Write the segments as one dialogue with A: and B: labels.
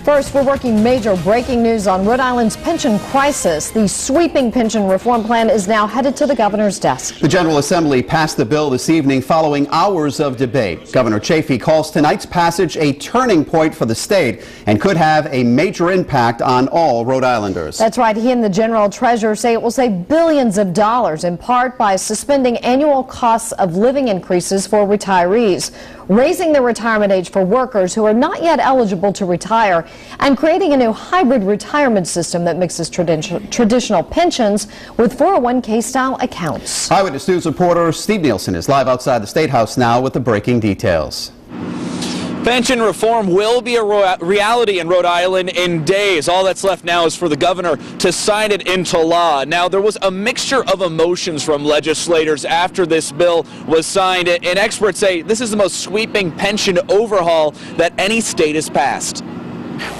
A: First, we're working major breaking news on Rhode Island's pension crisis. The sweeping pension reform plan is now headed to the governor's desk.
B: The General Assembly passed the bill this evening following hours of debate. Governor Chafee calls tonight's passage a turning point for the state and could have a major impact on all Rhode Islanders.
A: That's right. He and the General Treasurer say it will save billions of dollars, in part by suspending annual costs of living increases for retirees, raising the retirement age for workers who are not yet eligible to retire, and creating a new hybrid retirement system that mixes traditional pensions with 401k style accounts.
B: Eyewitness News reporter Steve Nielsen is live outside the State House now with the breaking details.
C: Pension reform will be a reality in Rhode Island in days. All that's left now is for the governor to sign it into law. Now, there was a mixture of emotions from legislators after this bill was signed, and experts say this is the most sweeping pension overhaul that any state has passed.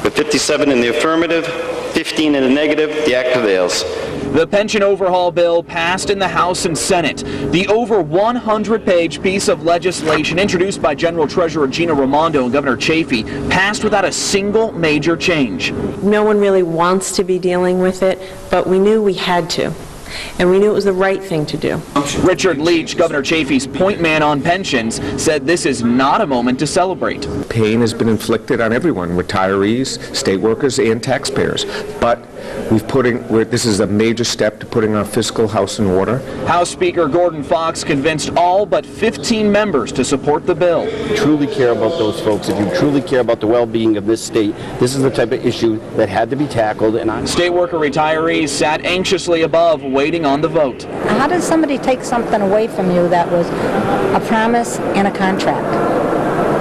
D: With 57 in the affirmative, 15 in the negative, the act prevails.
C: The pension overhaul bill passed in the House and Senate. The over 100-page piece of legislation introduced by General Treasurer Gina Raimondo and Governor Chafee passed without a single major change.
E: No one really wants to be dealing with it, but we knew we had to. And we knew it was the right thing to do.
C: Richard Leach, Governor Chafee's point man on pensions, said this is not a moment to celebrate.
F: Pain has been inflicted on everyone, retirees, state workers, and taxpayers. But this is a major step to putting our fiscal house in order.
C: House Speaker Gordon Fox convinced all but 15 members to support the bill.
G: If you truly care about those folks, if you truly care about the well-being of this state, this is the type of issue that had to be tackled. And
C: state worker retirees sat anxiously above, waiting on the vote.
H: How does somebody take something away from you that was a promise and a contract?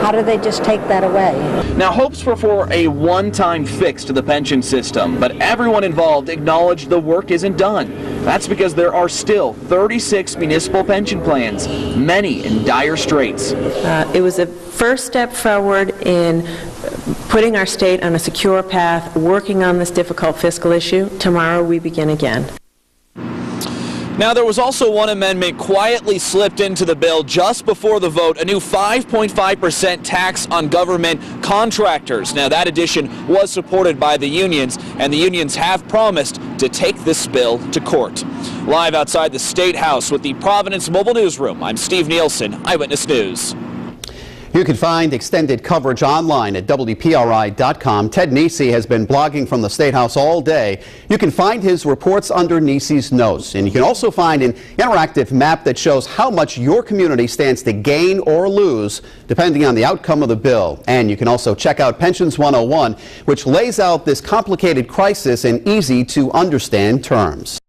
H: How do they just take that away?
C: Now, hopes were for a one-time fix to the pension system, but everyone involved acknowledged the work isn't done. That's because there are still 36 municipal pension plans, many in dire straits.
E: It was a first step forward in putting our state on a secure path, working on this difficult fiscal issue. Tomorrow we begin again.
C: Now, there was also one amendment quietly slipped into the bill just before the vote, a new 5.5% tax on government contractors. Now, that addition was supported by the unions, and the unions have promised to take this bill to court. Live outside the State House with the Providence Mobile Newsroom, I'm Steve Nielsen, Eyewitness News.
B: You can find extended coverage online at WPRI.com. Ted Nesi has been blogging from the State House all day. You can find his reports under Nesi's notes. And you can also find an interactive map that shows how much your community stands to gain or lose depending on the outcome of the bill. And you can also check out Pensions 101, which lays out this complicated crisis in easy to understand terms.